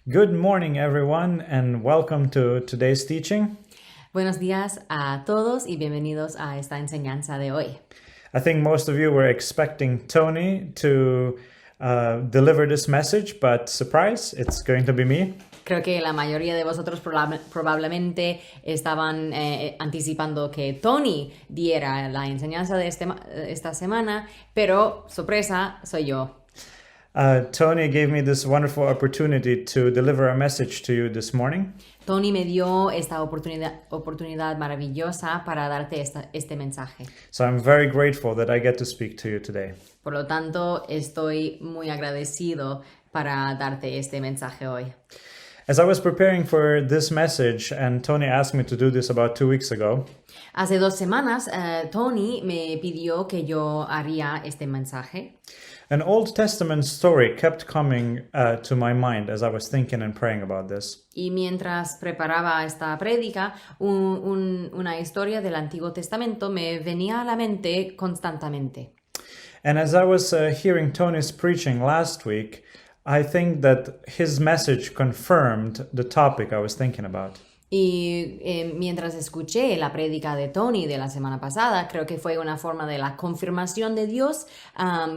Good morning, everyone, and welcome to today's teaching. Buenos días a todos y bienvenidos a esta enseñanza de hoy. I think most of you were expecting Tony to deliver this message, but surprise, it's going to be me. Creo que la mayoría de vosotros probablemente estaban anticipando que Tony diera la enseñanza de esta semana, pero sorpresa, soy yo. Tony gave me this wonderful opportunity to deliver a message to you this morning. Tony me dio esta oportunidad maravillosa para darte este mensaje. So I'm very grateful that I get to speak to you today. Por lo tanto, estoy muy agradecido para darte este mensaje hoy. As I was preparing for this message, and Tony asked me to do this about 2 weeks ago, Hace 2 semanas, Tony me pidió que yo haría este mensaje. an Old Testament story kept coming to my mind as I was thinking and praying about this. Y mientras preparaba esta prédica, una historia del Antiguo Testamento me venía a la mente constantemente. And as I was hearing Tony's preaching last week, I think that his message confirmed the topic I was thinking about. Y mientras escuché la prédica de Tony de la semana pasada, creo que fue una forma de la confirmación de Dios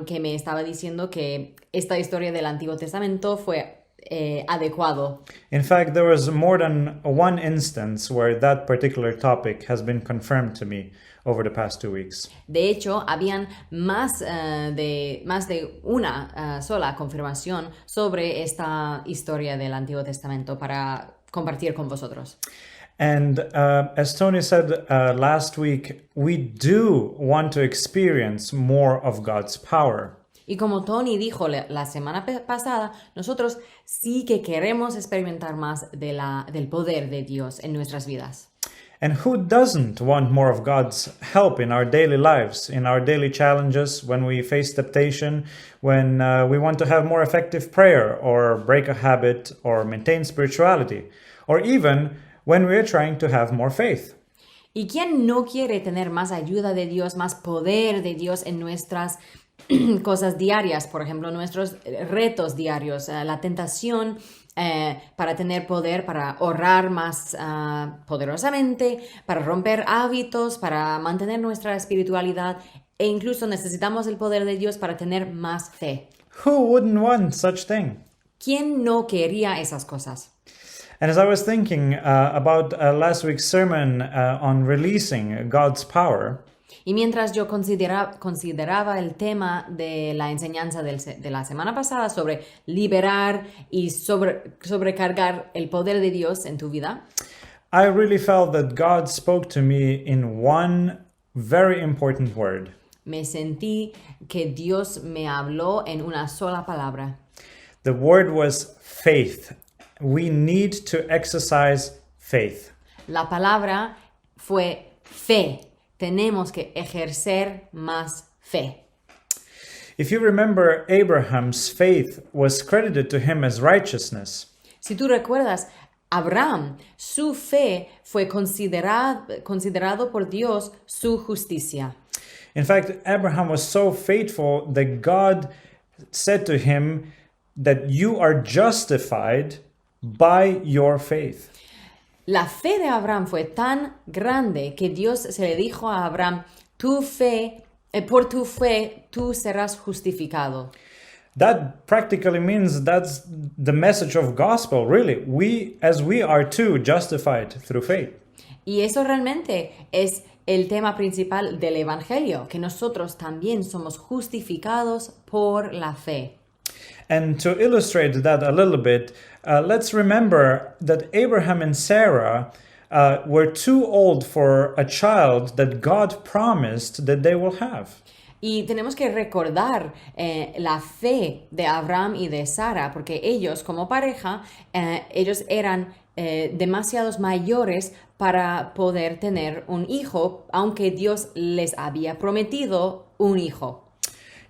que me estaba diciendo que esta historia del Antiguo Testamento fue adecuado. In fact, there was more than one instance where that particular topic has been confirmed to me over the past 2 weeks. De hecho, habían más de una sola confirmación sobre esta historia del Antiguo Testamento para compartir con vosotros. And as Tony said last week, we do want to experience more of God's power. Y como Tony dijo la semana pasada, nosotros sí que queremos experimentar más del poder de Dios en nuestras vidas. And who doesn't want more of God's help in our daily lives, in our daily challenges, when we face temptation, when we want to have more effective prayer, or break a habit, or maintain spirituality, or even when we're trying to have more faith? ¿Y quién no quiere tener más ayuda de Dios, más poder de Dios en nuestras cosas diarias? Por ejemplo, nuestros retos diarios, la tentación para tener poder, para ahorrar más poderosamente, para romper hábitos, para mantener nuestra espiritualidad e incluso necesitamos el poder de Dios para tener más fe. Who wouldn't want such thing? ¿Quién no quería esas cosas? And as I was thinking about last week's sermon on releasing God's power, Y mientras yo consideraba el tema de la enseñanza de la semana pasada sobre liberar y sobrecargar el poder de Dios en tu vida, I really felt that God spoke to me in one very important word. me sentí que Dios me habló en una sola palabra. The word was faith. We need to exercise faith. La palabra fue fe. Tenemos que ejercer más fe. If you remember, Abraham's faith was credited to him as righteousness. Si tú recuerdas, Abraham, su fe fue considerado por Dios su justicia. In fact, Abraham was so faithful that God said to him that you are justified by your faith. La fe de Abraham fue tan grande que Dios se le dijo a Abraham, por tu fe, tú serás justificado. That practically means that's the message of gospel, really. We are too justified through faith. Y eso realmente es el tema principal del Evangelio, que nosotros también somos justificados por la fe. And to illustrate that a little bit, let's remember that Abraham and Sarah were too old for a child that God promised that they will have. Y tenemos que recordar la fe de Abraham y de Sara, porque ellos como pareja, ellos eran demasiados mayores para poder tener un hijo, aunque Dios les había prometido un hijo.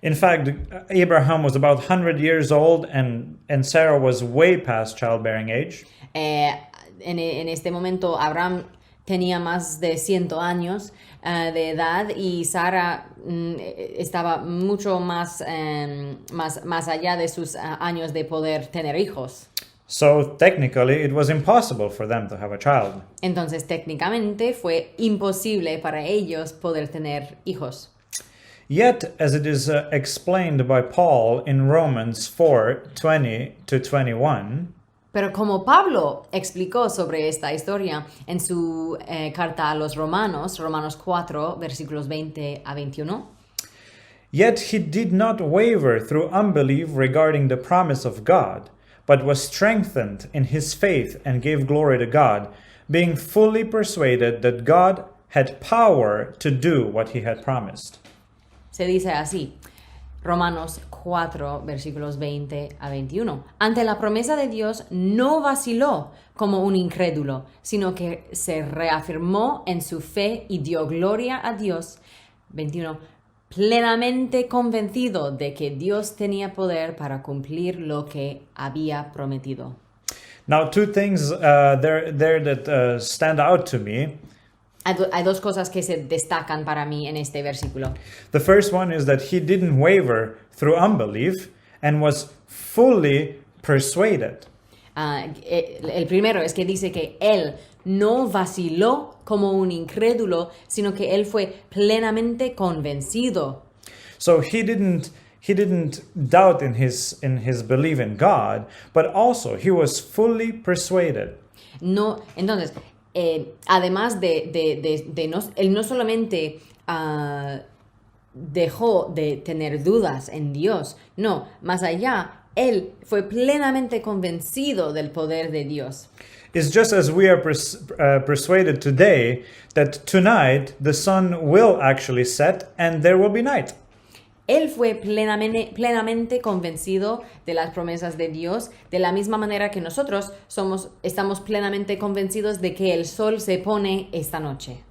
In fact, Abraham was about 100 years old and Sarah was way past childbearing age. En este momento Abraham tenía más de 100 años de edad y Sara estaba mucho más allá de sus años de poder tener hijos. So technically, it was impossible for them to have a child. Entonces, técnicamente fue imposible para ellos poder tener hijos. Yet, as it is explained by Paul in Romans 4:20 to 21, Pero como Pablo explicó sobre esta historia en su carta a los Romanos, Romanos 4, versículos 20 a 21, yet he did not waver through unbelief regarding the promise of God, but was strengthened in his faith and gave glory to God, being fully persuaded that God had power to do what he had promised. se dice así, Romanos 4, versículos 20 a 21. Ante la promesa de Dios no vaciló como un incrédulo, sino que se reafirmó en su fe y dio gloria a Dios. 21. Plenamente convencido de que Dios tenía poder para cumplir lo que había prometido. Now, two things there that stand out to me. Hay dos cosas que se destacan para mí en este versículo. The first one is that he didn't waver through unbelief and was fully persuaded. El primero es que dice que él no vaciló como un incrédulo, sino que él fue plenamente convencido. So he didn't doubt in his belief in God, but also he was fully persuaded. No, entonces, además él no solamente dejó de tener dudas en Dios, no, más allá, él fue plenamente convencido del poder de Dios. It's just as we are persuaded today that tonight the sun will actually set and there will be night. Él fue plenamente convencido de las promesas de Dios, de la misma manera que nosotros estamos plenamente convencidos de que el sol se pone esta noche.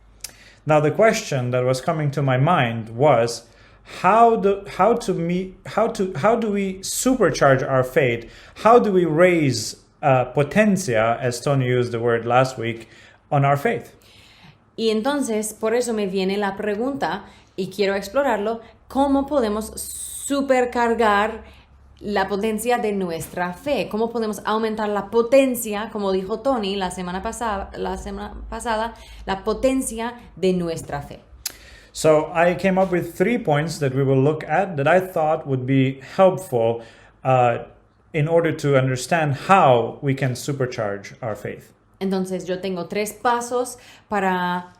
Now the question that was coming to my mind was how do we supercharge our faith? How do we raise potencia, as Tony used the word last week, on our faith? Y entonces, por eso me viene la pregunta, y quiero explorarlo, ¿cómo podemos supercargar la potencia de nuestra fe? ¿Cómo podemos aumentar la potencia, como dijo Tony la semana pasada, la potencia de nuestra fe? So I came up with 3 points that we will look at that I thought would be helpful in order to understand how we can supercharge our faith. Entonces yo tengo 3 pasos para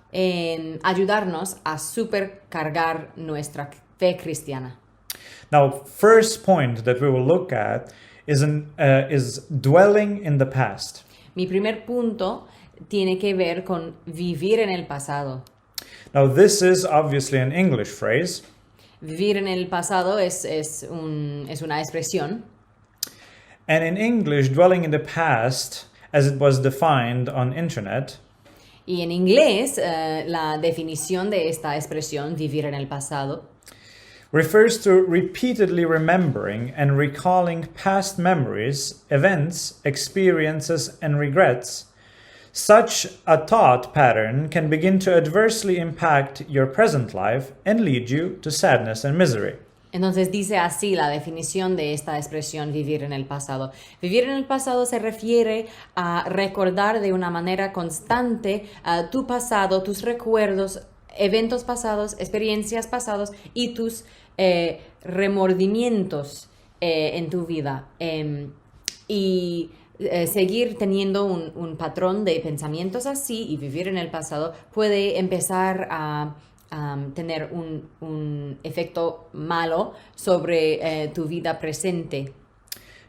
ayudarnos a supercargar nuestra fe cristiana. Now, first point that we will look at is dwelling in the past. Mi primer punto tiene que ver con vivir en el pasado. Now, this is obviously an English phrase. Vivir en el pasado es una expresión. And in English, dwelling in the past, as it was defined on internet, Y en inglés, la definición de esta expresión, vivir en el pasado, refers to repeatedly remembering and recalling past memories, events, experiences, and regrets. Such a thought pattern can begin to adversely impact your present life and lead you to sadness and misery. Entonces dice así la definición de esta expresión vivir en el pasado. Vivir en el pasado se refiere a recordar de una manera constante tu pasado, tus recuerdos, eventos pasados, experiencias pasadas y tus remordimientos en tu vida. Y seguir teniendo un patrón de pensamientos así y vivir en el pasado puede empezar a tener un efecto malo sobre tu vida presente.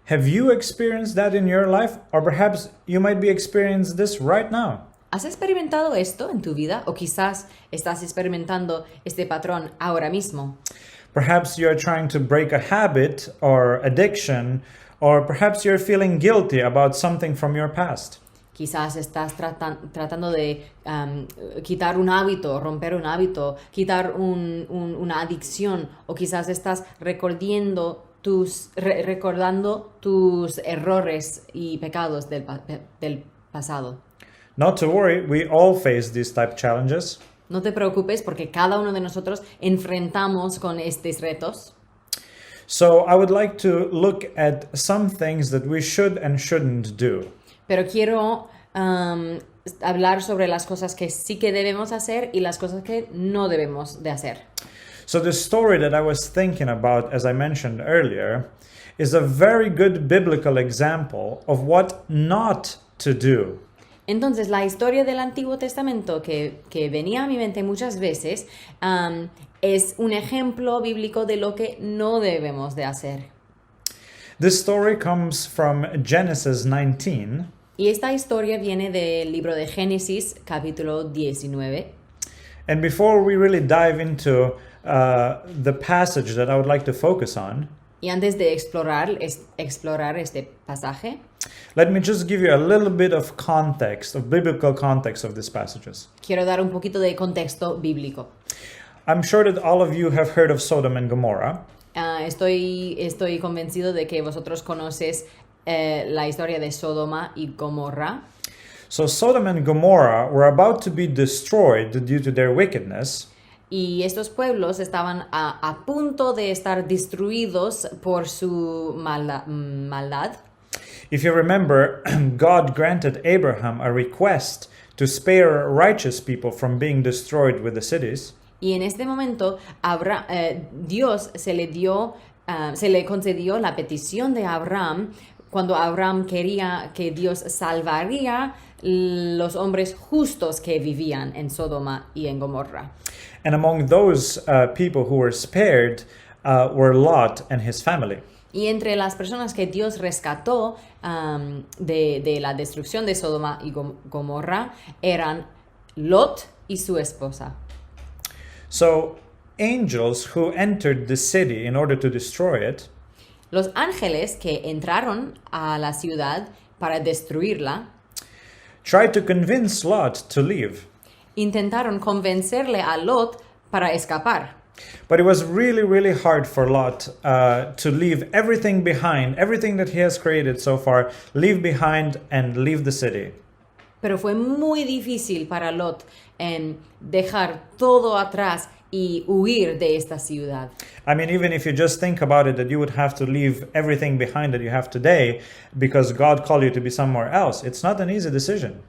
Have you experienced that in your life? Or perhaps you might be experiencing this right now. ¿Has experimentado esto en tu vida? O quizás estás experimentando este patrón ahora mismo. Perhaps you're trying to break a habit or addiction, or perhaps you're feeling guilty about something from your past. Quizás estás tratando de quitar un hábito, romper un hábito, quitar una adicción, o quizás estás recordando tus errores y pecados del pasado. Not to worry, we all face these type challenges. No te preocupes porque cada uno de nosotros enfrentamos con estos retos. So I would like to look at some things that we should and shouldn't do. Pero quiero hablar sobre las cosas que sí que debemos hacer y las cosas que no debemos de hacer. So the story that I was thinking about, as I mentioned earlier, is a very good biblical example of what not to do. Entonces, la historia del Antiguo Testamento que venía a mi mente muchas veces es un ejemplo bíblico de lo que no debemos de hacer. This story comes from Genesis 19. Y esta historia viene del libro de Génesis, capítulo 19. And before we really dive into the passage that I would like to focus on, Y antes de explorar este pasaje, let me just give you a little bit of context, of biblical context of these passages. quiero dar un poquito de contexto bíblico. I'm sure that all of you have heard of Sodom and Gomorrah. Estoy convencido de que vosotros conocéis la historia de Sodoma y Gomorra. So Sodom and Gomorrah were about to be destroyed due to their wickedness. Y estos pueblos estaban a punto de estar destruidos por su maldad. If you remember, God granted Abraham a request to spare righteous people from being destroyed with the cities. Y en este momento Dios se le concedió la petición de Abraham cuando Abraham quería que Dios salvaría los hombres justos que vivían en Sodoma y en Gomorra. And among those people who were spared were Lot and his family. Y entre las personas que Dios rescató de la destrucción de Sodoma y Gomorra eran Lot y su esposa. So angels who entered the city in order to destroy it Los ángeles que entraron a la ciudad para destruirla tried to convince Lot to leave. intentaron convencerle a Lot para escapar. But it was really, really hard for Lot to leave everything behind, everything that he has created so far, leave behind and leave the city. Pero fue muy difícil para Lot dejar todo atrás y huir de esta ciudad. I mean, even if you just think about it, that you would have to leave everything behind that you have today because God called you to be somewhere else. It's not an easy decision.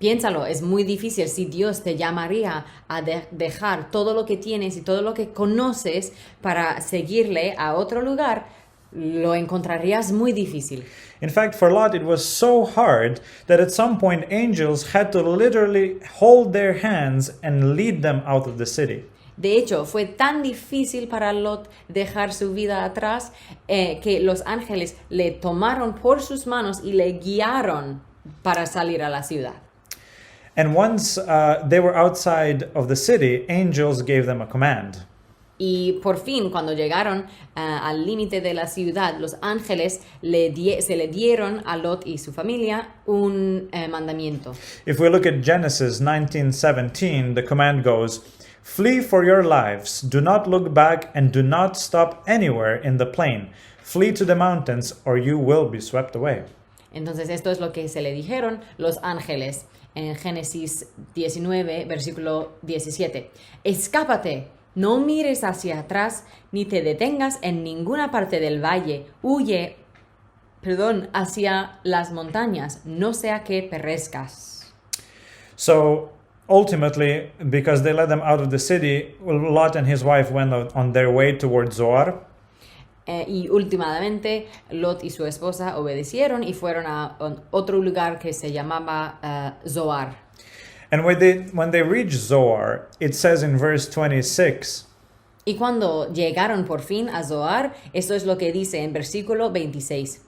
Piénsalo, es muy difícil si Dios te llamaría a dejar todo lo que tienes y todo lo que conoces para seguirle a otro lugar, lo encontrarías muy difícil. In fact, for Lot, it was so hard that at some point angels had to literally hold their hands and lead them out of the city. De hecho, fue tan difícil para Lot dejar su vida atrás que los ángeles le tomaron por sus manos y le guiaron para salir a la ciudad. And once they were outside of the city, angels gave them a command. Y por fin, cuando llegaron al límite de la ciudad, los ángeles se le dieron a Lot y su familia un mandamiento. If we look at Genesis 19:17, the command goes, "Flee for your lives, do not look back and do not stop anywhere in the plain. Flee to the mountains or you will be swept away." Entonces esto es lo que se le dijeron los ángeles en Génesis 19, versículo 17. Escápate, no mires hacia atrás ni te detengas en ninguna parte del valle. Huye, hacia las montañas, no sea que perezcas. So ultimately, because they let them out of the city, Lot and his wife went on their way towards Zoar. Y últimamente Lot y su esposa obedecieron y fueron a otro lugar que se llamaba Zoar. And when they reached Zoar, it says in verse 26, Y cuando llegaron por fin a Zoar, esto es lo que dice en versículo 26.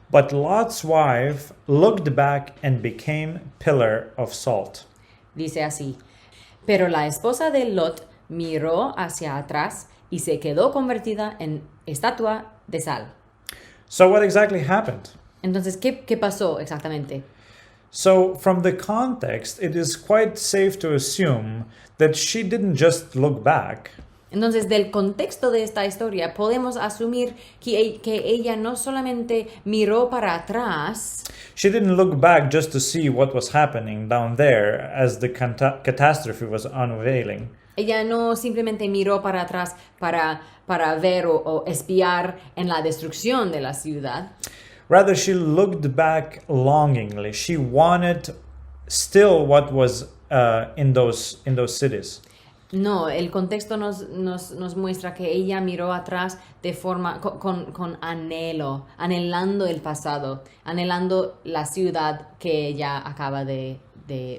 "But Lot's wife looked back and became pillar of salt." Dice así: pero la esposa de Lot miró hacia atrás y se quedó convertida en estatua de sal. So what exactly happened? Entonces, ¿qué pasó exactamente? So from the context, it is quite safe to assume that she didn't just look back. Entonces, del contexto de esta historia, podemos asumir que ella no solamente miró para atrás, She didn't look back just to see what was happening down there as the catastrophe was unveiling. Ella no simplemente miró para atrás para ver o espiar en la destrucción de la ciudad. Rather, she looked back longingly. She wanted still what was in those cities. No, el contexto nos muestra que ella miró atrás de forma con anhelo, anhelando el pasado, anhelando la ciudad que ella acaba de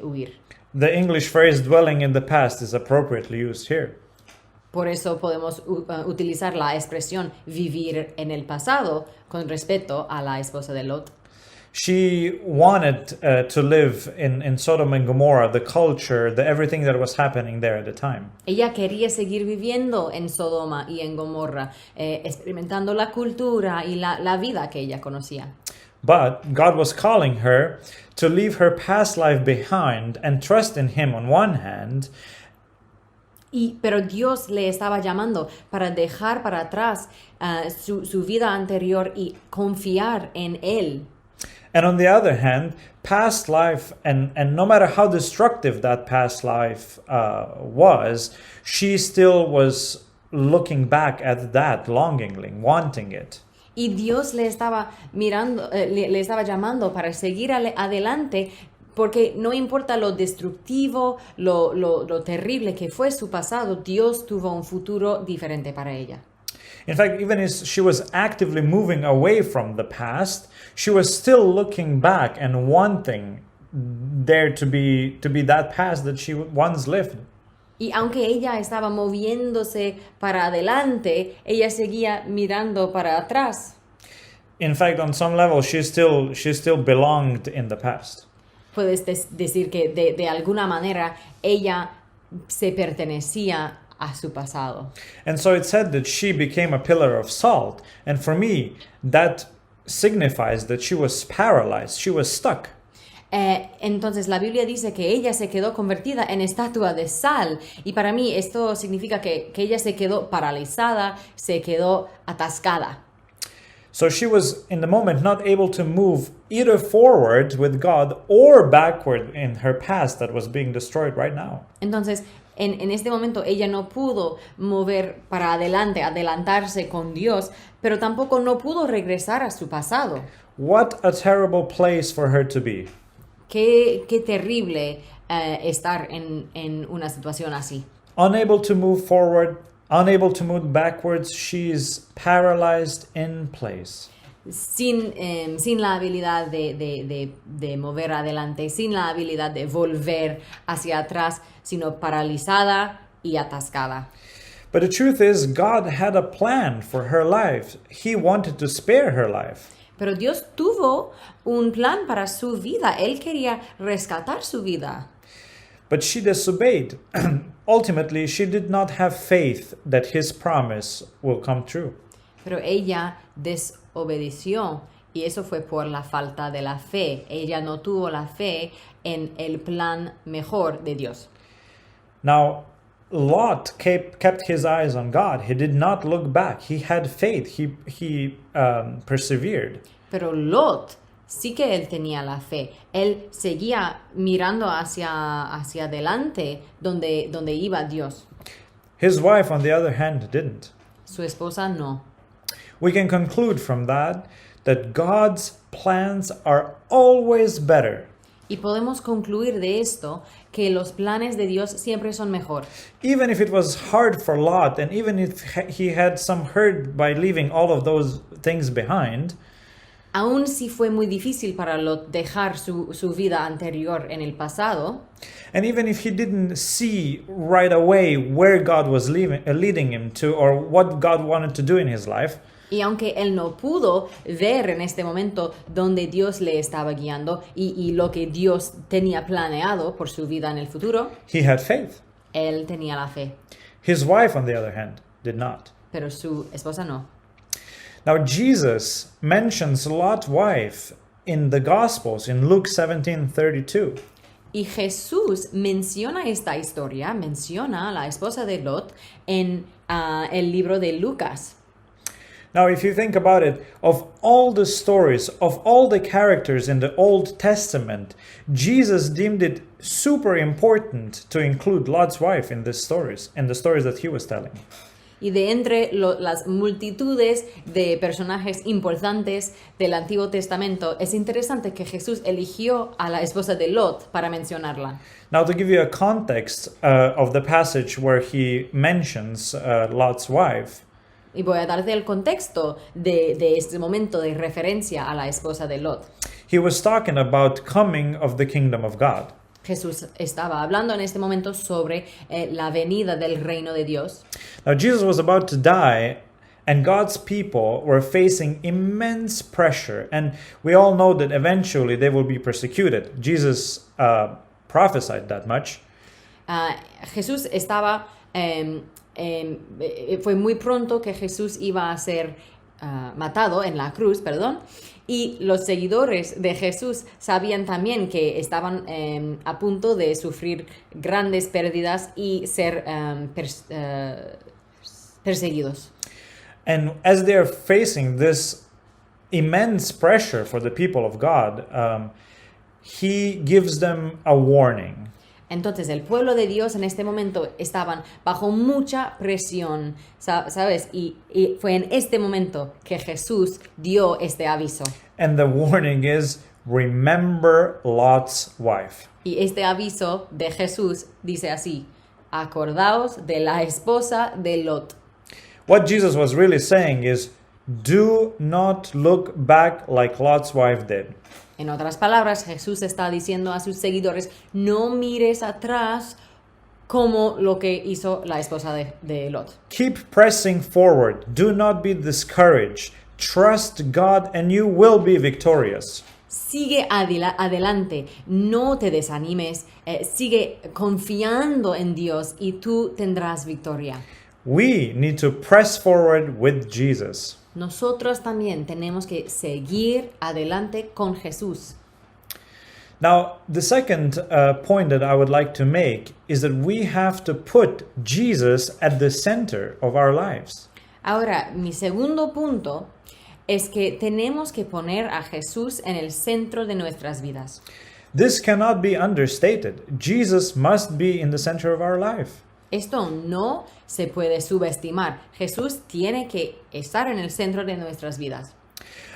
huir. The English phrase dwelling in the past is appropriately used here. Por eso podemos utilizar la expresión vivir en el pasado con respecto a la esposa de Lot. She wanted to live in Sodom and Gomorrah, the culture, everything that was happening there at the time. Ella quería seguir viviendo en Sodoma y en Gomorra, experimentando la cultura y la vida que ella conocía. But God was calling her to leave her past life behind and trust in Him on one hand, Pero Dios le estaba llamando para dejar para atrás su vida anterior y confiar en Él. and on the other hand, past life, and no matter how destructive that past life was, she still was looking back at that longingly, wanting it. Y Dios le estaba mirando, le estaba llamando para seguir adelante, porque no importa lo destructivo, lo terrible que fue su pasado, Dios tuvo un futuro diferente para ella. In fact, even as she was actively moving away from the past, she was still looking back and wanting there to be that past that she once lived. Y aunque ella estaba moviéndose para adelante, ella seguía mirando para atrás. In fact, on some level, she still belonged in the past. Puedes decir que de alguna manera ella se pertenecía a su pasado. And so it said that she became a pillar of salt. And for me, that signifies that she was paralyzed, she was stuck. Entonces la Biblia dice que ella se quedó convertida en estatua de sal, y para mí esto significa que ella se quedó paralizada, se quedó atascada. So she was in the moment not able to move either forward with God or backward in her past that was being destroyed right now. Entonces en este momento ella no pudo mover para adelantarse con Dios, pero tampoco no pudo regresar a su pasado. What a terrible place for her to be. Qué terrible estar en una situación así. Unable to move forward, unable to move backwards, she's paralyzed in place. Sin la habilidad de mover adelante, sin la habilidad de volver hacia atrás, sino paralizada y atascada. But the truth is, God had a plan for her life. He wanted to spare her life. Pero Dios tuvo un plan para su vida. Él quería rescatar su vida. But she disobeyed. Ultimately, she did not have faith that His promise will come true. Pero ella desobedeció, y eso fue por la falta de la fe. Ella no tuvo la fe en el plan mejor de Dios. Now, Lot kept his eyes on God. He did not look back. He had faith. He persevered. Pero Lot sí que él tenía la fe. Él seguía mirando hacia adelante donde iba Dios. His wife, on the other hand, didn't. Su esposa no. We can conclude from that God's plans are always better. Y podemos concluir de esto que los planes de Dios siempre son mejor. Even if it was hard for Lot, and even if he had some hurt by leaving all of those things behind, Aún si fue muy difícil para Lot dejar su vida anterior en el pasado, and even if he didn't see right away where God was leading him to, or what God wanted to do in his life, y aunque él no pudo ver en este momento donde Dios le estaba guiando y lo que Dios tenía planeado por su vida en el futuro, he had faith. él tenía la fe, His wife, on the other hand, did not. pero su esposa no. Now, Jesus mentions Lot's wife in the Gospels in Luke 17:32. Y Jesús menciona esta historia, menciona a la esposa de Lot en el libro de Lucas. Now, if you think about it, of all the stories, of all the characters in the Old Testament, Jesus deemed it super important to include Lot's wife in the stories that he was telling. Y de entre las multitudes de personajes importantes del Antiguo Testamento, es interesante que Jesús eligió a la esposa de Lot para mencionarla. Now, to give you a context of the passage where he mentions Lot's wife, Y voy a darte el contexto de este momento de referencia a la esposa de Lot. he was talking about coming of the kingdom of God. Jesús estaba hablando en este momento sobre la venida del reino de Dios. Now, Jesus was about to die, and God's people were facing immense pressure. And we all know that eventually they will be persecuted. Jesus prophesied that much. Jesús estaba, fue muy pronto que Jesús iba a ser matado en la cruz, perdón. Y los seguidores de Jesús sabían también que estaban a punto de sufrir grandes pérdidas y ser perseguidos. And as they're facing this immense pressure for the people of God, he gives them a warning. Entonces el pueblo de Dios en este momento estaban bajo mucha presión, ¿sabes? Y fue en este momento que Jesús dio este aviso. And the warning is, remember Lot's wife. Y este aviso de Jesús dice así: acordaos de la esposa de Lot. What Jesus was really saying is, do not look back like Lot's wife did. En otras palabras, Jesús está diciendo a sus seguidores: no mires atrás como lo que hizo la esposa de Lot. Keep pressing forward. Do not be discouraged. Trust God and you will be victorious. Sigue adelante, no te desanimes, sigue confiando en Dios y tú tendrás victoria. We need to press forward with Jesus. Nosotros también tenemos que seguir adelante con Jesús. Now, the second point that I would like to make is that we have to put Jesus at the center of our lives. Ahora, mi segundo punto es que tenemos que poner a Jesús en el centro de nuestras vidas. This cannot be understated. Jesus must be in the center of our life. Esto no se puede subestimar. Jesús tiene que estar en el centro de nuestras vidas.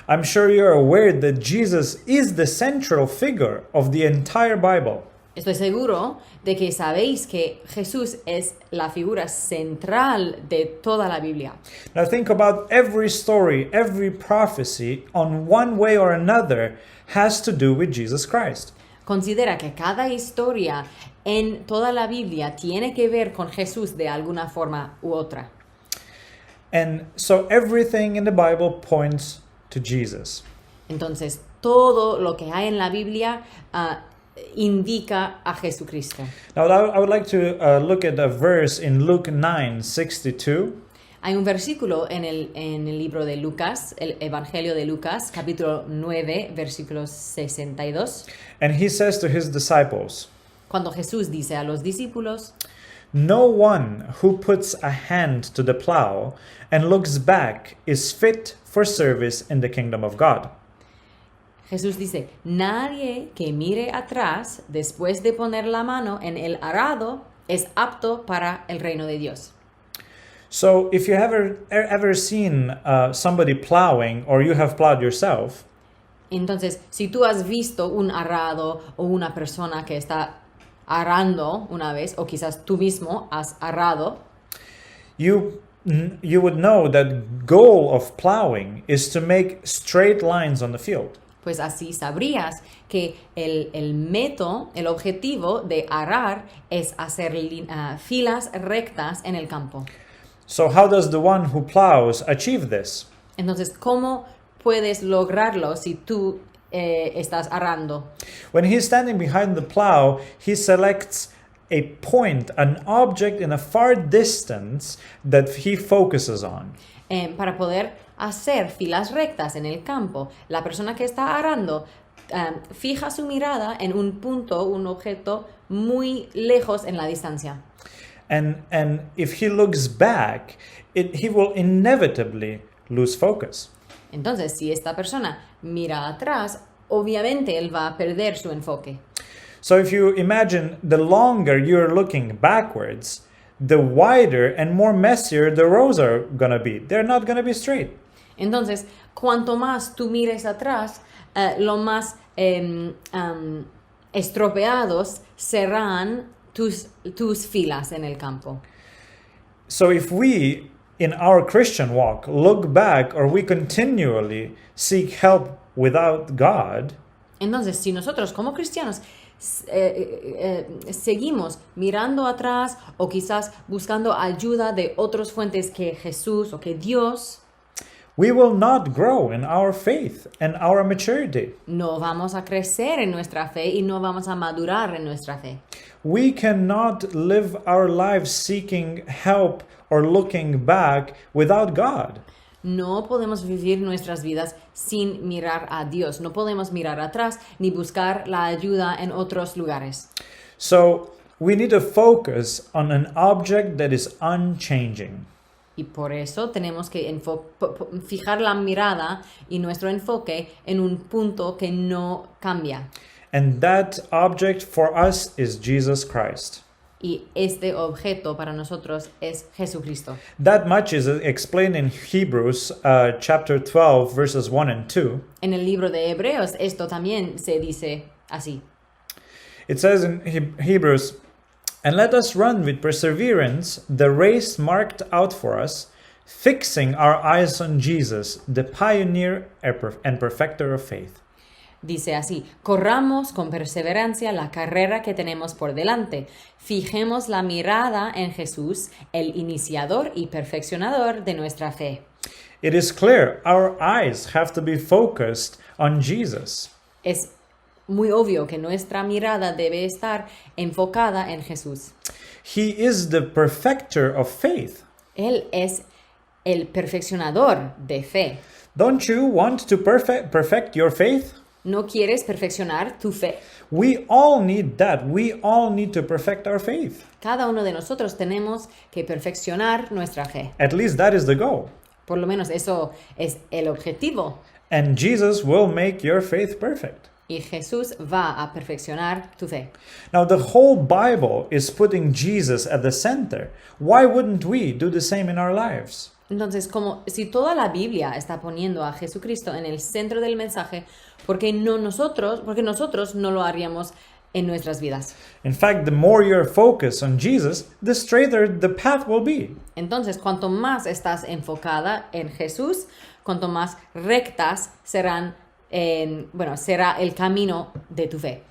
I'm sure you're aware that Jesus is the central figure of the entire Bible. Estoy seguro de que sabéis que Jesús es la figura central de toda la Biblia. Now think about every story, every prophecy, on one way or another, has to do with Jesus Christ. Considera que cada historia en toda la Biblia tiene que ver con Jesús de alguna forma u otra. And so everything in the Bible points to Jesus. Entonces, todo lo que hay en la Biblia indica a Jesucristo. Now I would like to look at a verse in Luke 9:62. Hay un versículo en el libro de Lucas, el Evangelio de Lucas, capítulo 9, versículo 62. And he says to his disciples, Cuando Jesús dice a los discípulos: "No one who puts a hand to the plow and looks back is fit for service in the kingdom of God." Jesús dice: nadie que mire atrás después de poner la mano en el arado es apto para el reino de Dios. So if you ever seen somebody plowing, or you have plowed yourself, Entonces, si tú has visto un arado o una persona que está arando una vez, o quizás tú mismo has arado, you would know that goal of plowing is to make straight lines on the field. pues así sabrías que el objetivo de arar es hacer filas rectas en el campo. So how does the one who plows achieve this? Entonces, ¿cómo puedes lograrlo si tú estás arando? When he's standing behind the plow, he selects a point, an object in a far distance that he focuses on. Para poder hacer filas rectas en el campo, la persona que está arando fija su mirada en un punto, un objeto muy lejos en la distancia. And if he looks back, he will inevitably lose focus. Entonces, si esta persona mira atrás, obviamente él va a perder su enfoque. So if you imagine the longer you're looking backwards, the wider and more messier the rows are going to be. They're not going to be straight. Entonces, cuanto más tú mires atrás, lo más estropeados serán tus filas en el campo. So if we, in our Christian walk, look back or we continually seek help without God, Entonces, si nosotros como cristianos seguimos mirando atrás o quizás buscando ayuda de otras fuentes que Jesús o que Dios, we will not grow in our faith and our maturity. no vamos a crecer en nuestra fe y no vamos a madurar en nuestra fe. We cannot live our lives seeking help or looking back without God. No podemos vivir nuestras vidas sin mirar a Dios. No podemos mirar atrás ni buscar la ayuda en otros lugares. So we need to focus on an object that is unchanging. Y por eso tenemos que fijar la mirada y nuestro enfoque en un punto que no cambia. And that object for us is Jesus Christ. Y este objeto para nosotros es Jesucristo. That much is explained in Hebrews chapter 12, verses 1 and 2. En el libro de Hebreos esto también se dice así. It says in Hebrews, "And let us run with perseverance the race marked out for us, fixing our eyes on Jesus, the pioneer and perfecter of faith." Dice así: corramos con perseverancia la carrera que tenemos por delante. Fijemos la mirada en Jesús, el iniciador y perfeccionador de nuestra fe. It is clear our eyes have to be focused on Jesus. Es muy obvio que nuestra mirada debe estar enfocada en Jesús. He is the perfecter of faith. Él es el perfeccionador de fe. Don't you want to perfect your faith? ¿No quieres perfeccionar tu fe? We all need that. We all need to perfect our faith. Cada uno de nosotros tenemos que perfeccionar nuestra fe. At least that is the goal. Por lo menos eso es el objetivo. And Jesus will make your faith perfect. Y Jesús va a perfeccionar tu fe. Now, the whole Bible is putting Jesus at the center. Why wouldn't we do the same in our lives? Entonces, como si toda la Biblia está poniendo a Jesucristo en el centro del mensaje, porque nosotros no lo haríamos en nuestras vidas. In fact, the more you're focused on Jesus, the straighter the path will be. Entonces, cuanto más estás enfocada en Jesús, cuanto más rectas será el camino de tu fe.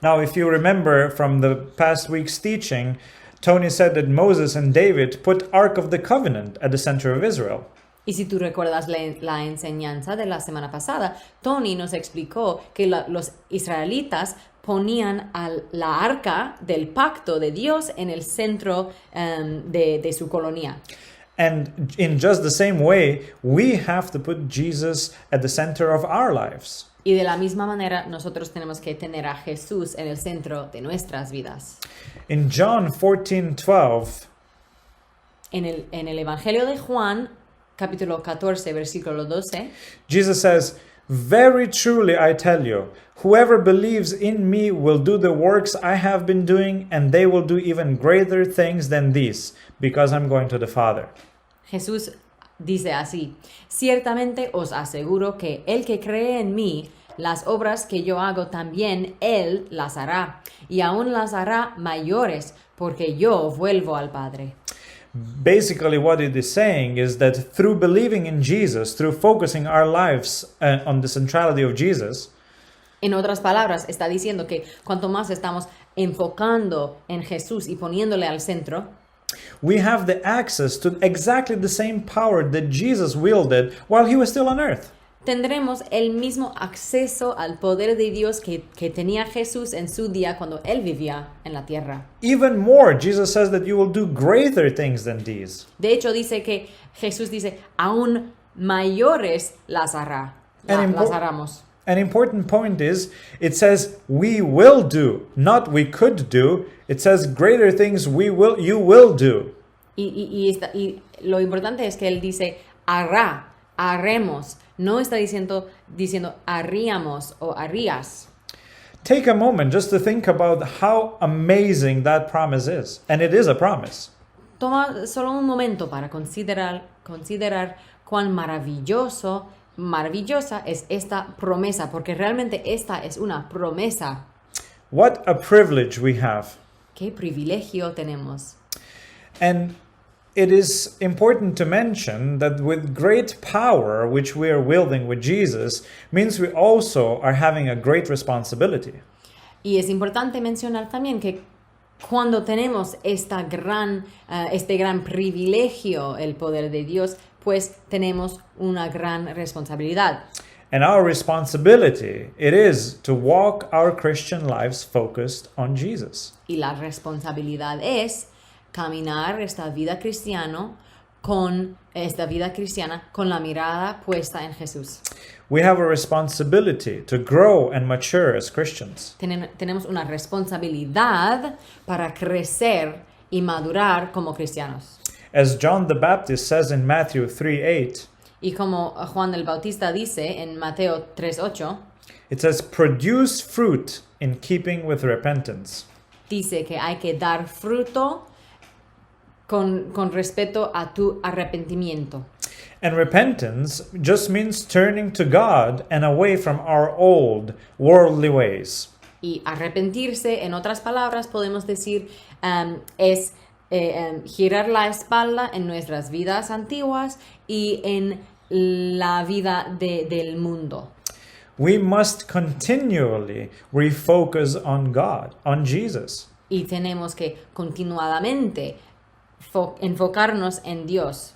Now, if you remember from the past week's teaching, Tony said that Moses and David put Ark of the Covenant at the center of Israel. Y si tú recuerdas la enseñanza de la semana pasada, Tony nos explicó que los israelitas ponían a la arca del pacto de Dios en el centro de su colonia. And in just the same way, we have to put Jesus at the center of our lives. Y de la misma manera, nosotros tenemos que tener a Jesús en el centro de nuestras vidas. In John 14:12, En el Evangelio de Juan, capítulo 14, versículo 12, Jesus says, "Very truly I tell you, whoever believes in me will do the works I have been doing, and they will do even greater things than these, because I'm going to the Father." Jesús dice así: ciertamente os aseguro que el que cree en mí, las obras que yo hago también él las hará, y aún las hará mayores, porque yo vuelvo al Padre. Basically, what it is saying is that through believing in Jesus, through focusing our lives on the centrality of Jesus, En otras palabras, está diciendo que cuanto más estamos enfocando en Jesús y poniéndole al centro, we have the access to exactly the same power that Jesus wielded while he was still on earth. tendremos el mismo acceso al poder de Dios que tenía Jesús en su día cuando él vivía en la tierra. Even more, Jesus says that you will do greater things than these. De hecho, Jesús dice, aún mayores las hará, las haremos. An important point is, it says we will do, not we could do. It says greater things you will do. Y lo importante es que él dice, hará, haremos. No está diciendo haríamos o harías. Take a moment just to think about how amazing that promise is. And it is a promise. Toma solo un momento para considerar cuán maravillosa es esta promesa, porque realmente esta es una promesa. What a privilege we have. Qué privilegio tenemos. And it is important to mention that with great power, which we are wielding with Jesus, means we also are having a great responsibility. Y es importante mencionar también que cuando tenemos este gran privilegio, el poder de Dios, pues tenemos una gran responsabilidad. And our responsibility, it is to walk our Christian lives focused on Jesus. Y la responsabilidad es caminar esta vida cristiana con la mirada puesta en Jesús. We have a responsibility to grow and mature as Christians. Tenemos una responsabilidad para crecer y madurar como cristianos. As John the Baptist says in Matthew 3:8, Y como Juan el Bautista dice en Mateo 3:8, it says, "Produce fruit in keeping with repentance." dice que hay que dar fruto con respecto a tu arrepentimiento. And repentance just means turning to God and away from our old worldly ways. Y arrepentirse, en otras palabras, podemos decir, es girar la espalda en nuestras vidas antiguas y en la vida del mundo. We must continually refocus on God, on Jesus. Y tenemos que continuadamente enfocarnos en Dios.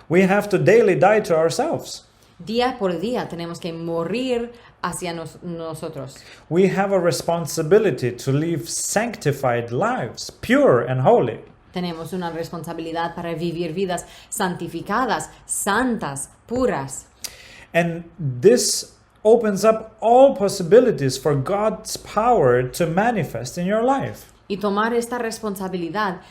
We have to daily die to ourselves. Día por día tenemos que morir hacia nosotros. We have a responsibility to live sanctified lives, pure and holy. Tenemos una responsabilidad para vivir vidas santificadas, santas, puras. And this opens up all possibilities for God's power to manifest in your life. Y tomar esta responsabilidad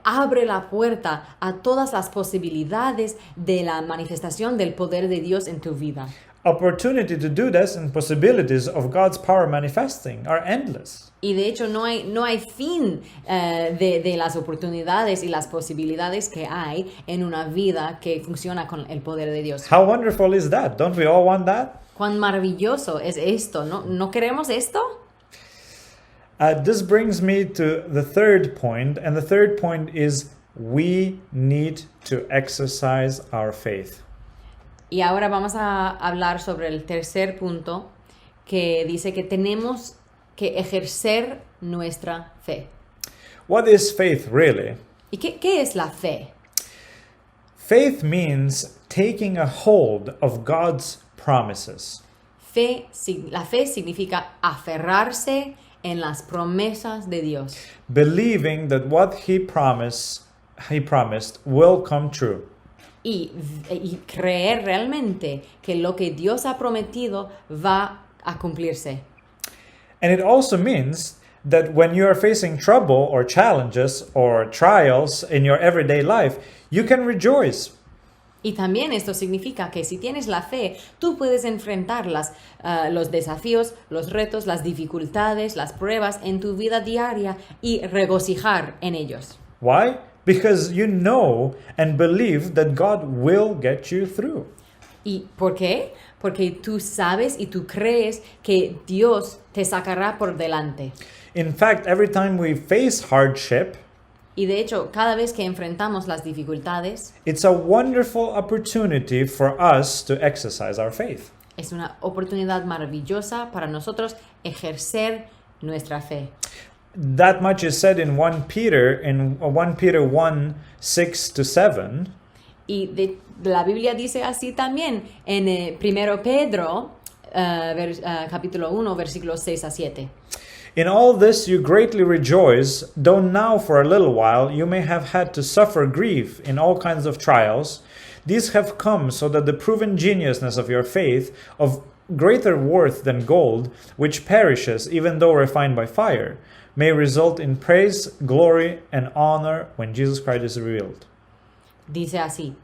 abre la puerta a todas las posibilidades de la manifestación del poder de Dios en tu vida. Opportunity to do this and possibilities of God's power manifesting are endless. Y de hecho no hay fin de las oportunidades y las posibilidades que hay en una vida que funciona con el poder de Dios. How wonderful is that? Don't we all want that? Cuán maravilloso es esto, ¿no queremos esto? This brings me to the third point, and the third point is we need to exercise our faith. Y ahora vamos a hablar sobre el tercer punto, que dice que tenemos que ejercer nuestra fe. What is faith really? ¿Y qué es la fe? Faith means taking a hold of God's promises. La fe significa aferrarse en las promesas de Dios. Believing that what he promised will come true. Y creer realmente que lo que Dios ha prometido va a cumplirse. And it also means that when you are facing trouble or challenges or trials in your everyday life, you can rejoice. Y también esto significa que si tienes la fe, tú puedes enfrentar los desafíos, los retos, las dificultades, las pruebas en tu vida diaria y regocijar en ellos. Why? Because you know and believe that God will get you through. ¿Y por qué? Porque tú sabes y tú crees que Dios te sacará por delante. In fact, every time we face hardship, Y de hecho, cada vez que enfrentamos las dificultades, it's a wonderful opportunity for us to exercise our faith. es una oportunidad maravillosa para nosotros ejercer nuestra fe. That much is said in 1 Peter 1, 6 to 7. Y la Biblia dice así también en 1 Pedro, capítulo 1, versículos 6 a 7. In all this you greatly rejoice, though now for a little while you may have had to suffer grief in all kinds of trials. These have come so that the proven genuineness of your faith, of greater worth than gold, which perishes even though refined by fire, may result in praise, glory, and honor when Jesus Christ is revealed. Dice así,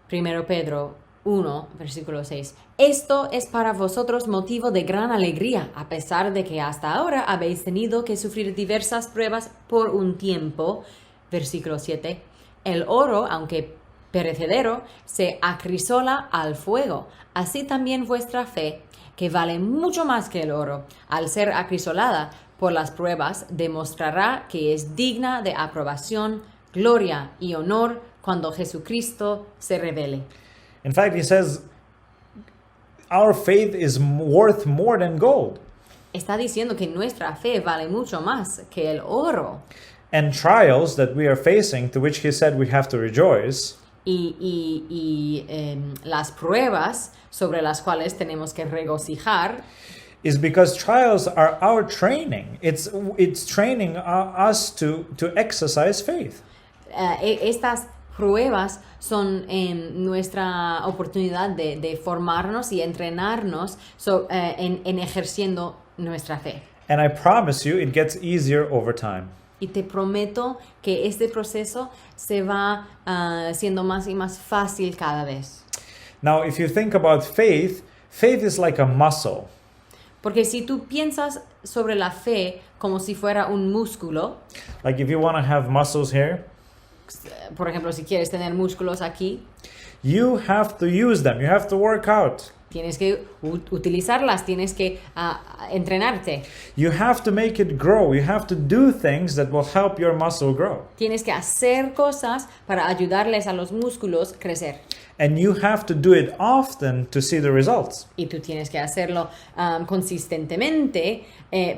1 Pedro 1, versículo 6. Esto es para vosotros motivo de gran alegría, a pesar de que hasta ahora habéis tenido que sufrir diversas pruebas por un tiempo. Versículo 7. El oro, aunque perecedero, se acrisola al fuego. Así también vuestra fe, que vale mucho más que el oro, al ser acrisolada por las pruebas, demostrará que es digna de aprobación, gloria y honor cuando Jesucristo se revele. In fact, he says, our faith is worth more than gold. Está diciendo que nuestra fe vale mucho más que el oro. And trials that we are facing, to which he said we have to rejoice, Las pruebas sobre las cuales tenemos que regocijar is because trials are our training. It's training us to exercise faith. Estas pruebas son nuestra oportunidad de formarnos y entrenarnos en ejerciendo nuestra fe. And I promise you, it gets easier over time. Y te prometo que este proceso se va siendo más y más fácil cada vez. Now, if you think about faith, faith is like a muscle. Porque si tú piensas sobre la fe como si fuera un músculo, Like if you want to have muscles here, por ejemplo, si quieres tener músculos aquí, you have to use them. You have to work out. tienes que utilizarlas, tienes que entrenarte, You have to make it grow. You have to do things that will help your muscle grow. tienes que hacer cosas para ayudarles a los músculos a crecer. And you have to do it often to see the results. Y tú tienes que hacerlo consistentemente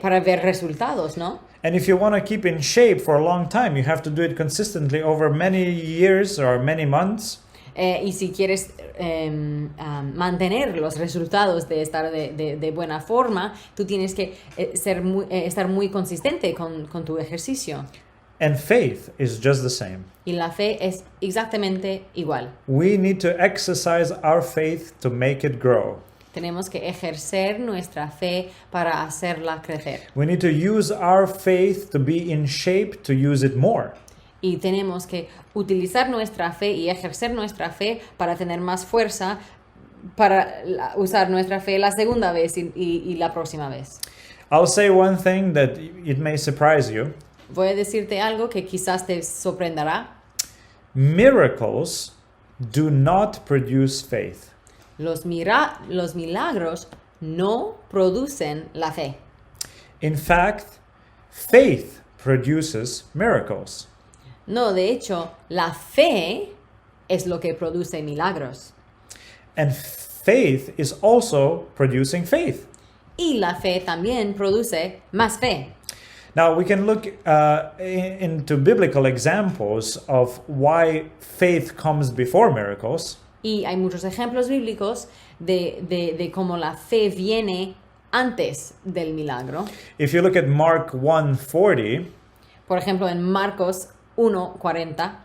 para ver resultados, ¿no? And if you want to keep in shape for a long time, you have to do it consistently over many years or many months. Y si quieres mantener los resultados de estar de buena forma, tú tienes que estar muy consistente con tu ejercicio. And faith is just the same. Y la fe es exactamente igual. We need to exercise our faith to make it grow. Tenemos que ejercer nuestra fe para hacerla crecer. We need to use our faith to be in shape to use it more. Y tenemos que utilizar nuestra fe y ejercer nuestra fe para tener más fuerza, para usar nuestra fe la segunda vez y la próxima vez. I'll say one thing that it may surprise you. Voy a decirte algo que quizás te sorprenderá. Miracles do not produce faith. Los milagros no producen la fe. In fact, faith produces miracles. No, de hecho, la fe es lo que produce milagros. And faith is also producing faith. Y la fe también produce más fe. Now, we can look into biblical examples of why faith comes before miracles. Y hay muchos ejemplos bíblicos de cómo la fe viene antes del milagro. If you look at Mark 1:40, Por ejemplo, en Marcos 1:40,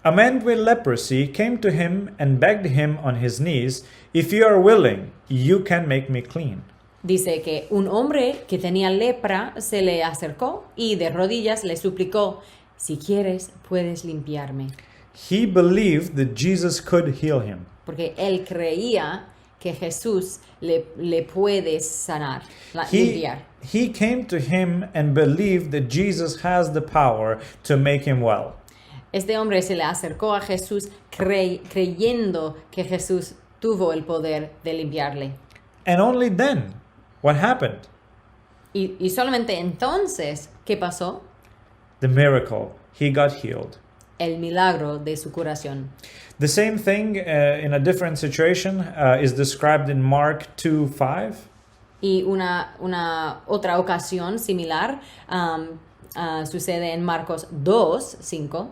a man with leprosy came to him and begged him on his knees, "If you are willing, you can make me clean." dice que un hombre que tenía lepra se le acercó y de rodillas le suplicó, si quieres, puedes limpiarme. He believed that Jesus could heal him. Porque él creía que Jesús le puede sanar, limpiar. He came to him and believed that Jesus has the power to make him well. Este hombre se le acercó a Jesús creyendo que Jesús tuvo el poder de limpiarle. And only then, what happened? Y solamente entonces, ¿qué pasó? The miracle. He got healed. El milagro de su curación. The same thing in a different situation is described in Mark 2:5. Y una otra ocasión similar sucede en Marcos 2:5.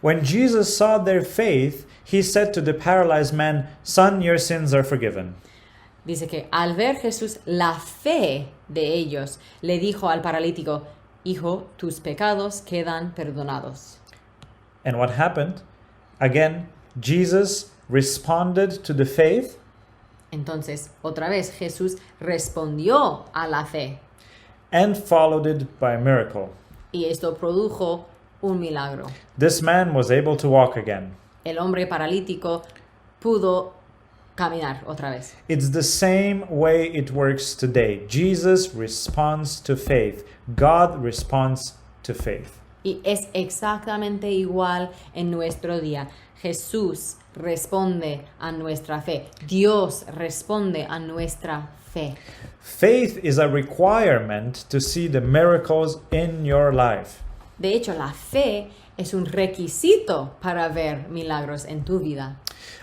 When Jesus saw their faith, he said to the paralyzed man, "Son, your sins are forgiven." Dice que al ver Jesús la fe de ellos, le dijo al paralítico, hijo, tus pecados quedan perdonados. And what happened? Again, Jesus responded to the faith. Entonces, otra vez, Jesús respondió a la fe. And followed it by a miracle. Y esto produjo un milagro. This man was able to walk again. El hombre paralítico pudo caminar otra vez. It's the same way it works today. Jesus responds to faith. God responds to faith. Y es exactamente igual en nuestro día. Jesús responde a nuestra fe. Dios responde a nuestra fe. Faith is a requirement to see the miracles in your life. De hecho, la fe es un requisito para ver milagros en tu vida.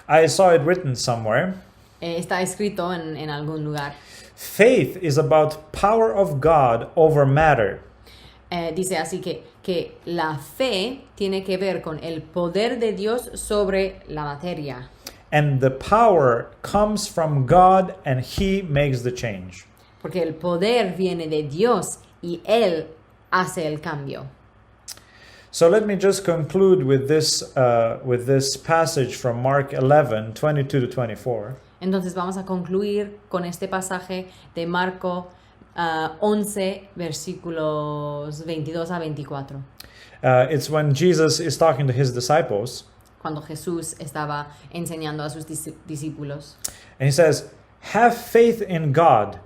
I saw it written somewhere. Está escrito en algún lugar. Faith is about power of God over matter. Dice así que la fe tiene que ver con el poder de Dios sobre la materia. And the power comes from God and He makes the change. Porque el poder viene de Dios y Él hace el cambio. So let me just conclude with this passage from Mark 11, 22 to 24. Entonces vamos a concluir con este pasaje de Marco 11, versículos 22 a 24. It's when Jesus is talking to His disciples. Cuando Jesús estaba enseñando a sus discípulos. And He says, "Have faith in God.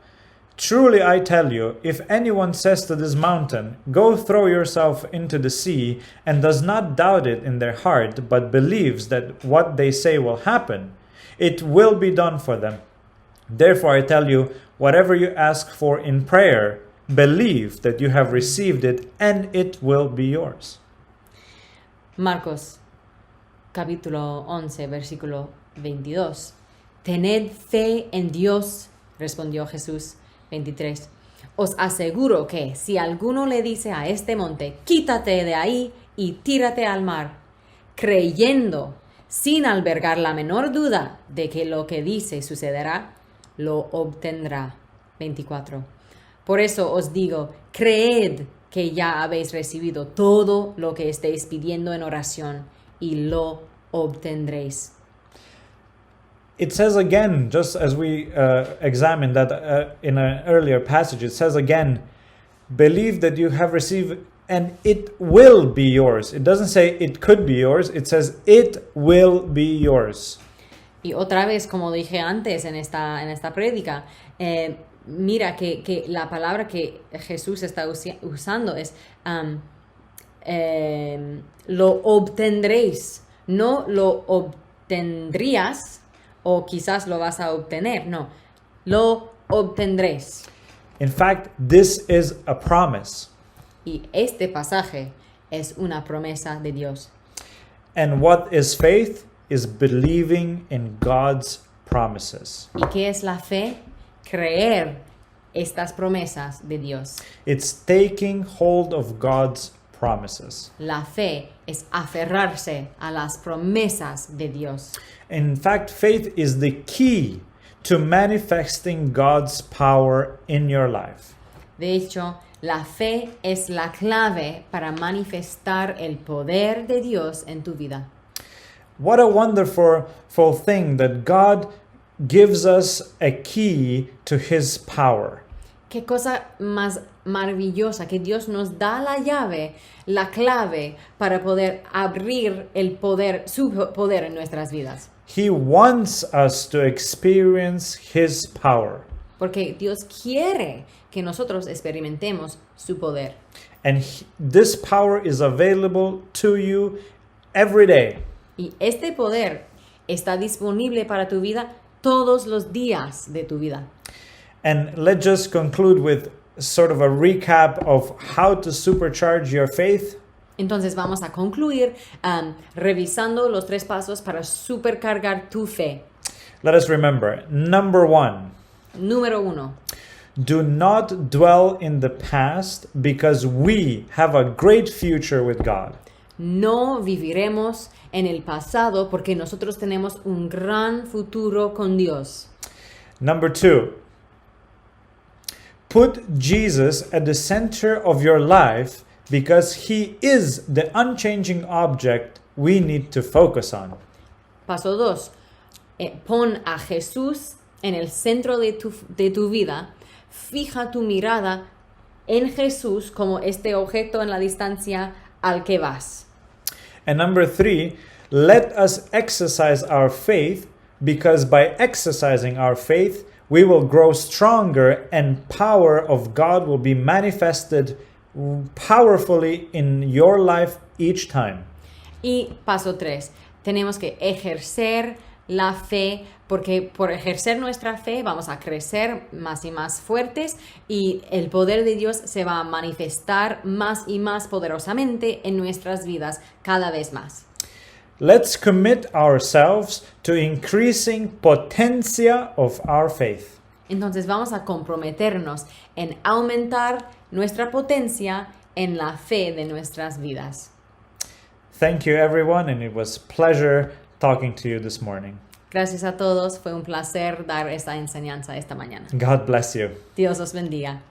Truly I tell you, if anyone says to this mountain, 'Go throw yourself into the sea,' and does not doubt it in their heart, but believes that what they say will happen, it will be done for them. Therefore I tell you, whatever you ask for in prayer, believe that you have received it, and it will be yours." Marcos, capítulo 11, versículo 22. Tened fe en Dios, respondió Jesús. 23. Os aseguro que si alguno le dice a este monte, quítate de ahí y tírate al mar, creyendo, sin albergar la menor duda de que lo que dice sucederá, lo obtendrá. 24. Por eso os digo, creed que ya habéis recibido todo lo que estéis pidiendo en oración y lo obtendréis. It says again, just as we examined that in an earlier passage, it says again, believe that you have received and it will be yours. It doesn't say it could be yours, it says it will be yours. Y otra vez, como dije antes en esta prédica, mira que la palabra que Jesús está usando es lo obtendréis, no lo obtendrías, o quizás lo vas a obtener. No, lo obtendréis. In fact, this is a promise. Y este pasaje es una promesa de Dios. And what is faith? Is believing in God's promises. ¿Y qué es la fe? Creer estas promesas de Dios. It's taking hold of God's promises. La fe es aferrarse a las promesas de Dios. In fact, faith is the key to manifesting God's power in your life. De hecho, la fe es la clave para manifestar el poder de Dios en tu vida. What a wonderful thing that God gives us a key to His power. Qué cosa más maravillosa que Dios nos da la llave, la clave para poder abrir el poder, su poder en nuestras vidas. He wants us to experience His power. Porque Dios quiere que nosotros experimentemos su poder. And this power is available to you every day. Y este poder está disponible para tu vida todos los días de tu vida. And let's just conclude with sort of a recap of how to supercharge your faith. Entonces vamos a concluir revisando los 3 pasos para supercargar tu fe. Let us remember, number 1, Número 1. do not dwell in the past because we have a great future with God. No viviremos en el pasado porque nosotros tenemos un gran futuro con Dios. Number 2, put Jesus at the center of your life because He is the unchanging object we need to focus on. Paso 2. Pon a Jesús en el centro de tu vida. Fija tu mirada en Jesús como este objeto en la distancia al que vas. And number 3, let us exercise our faith because by exercising our faith, we will grow stronger and power of God will be manifested powerfully in your life each time. Y paso 3, tenemos que ejercer la fe, porque por ejercer nuestra fe vamos a crecer más y más fuertes y el poder de Dios se va a manifestar más y más poderosamente en nuestras vidas cada vez más. Let's commit ourselves to increasing potencia of our faith. Entonces vamos a comprometernos en aumentar nuestra potencia en la fe de nuestras vidas. Thank you, everyone, and it was pleasure talking to you this morning. Gracias a todos, fue un placer dar esta enseñanza esta mañana. God bless you. Dios os bendiga.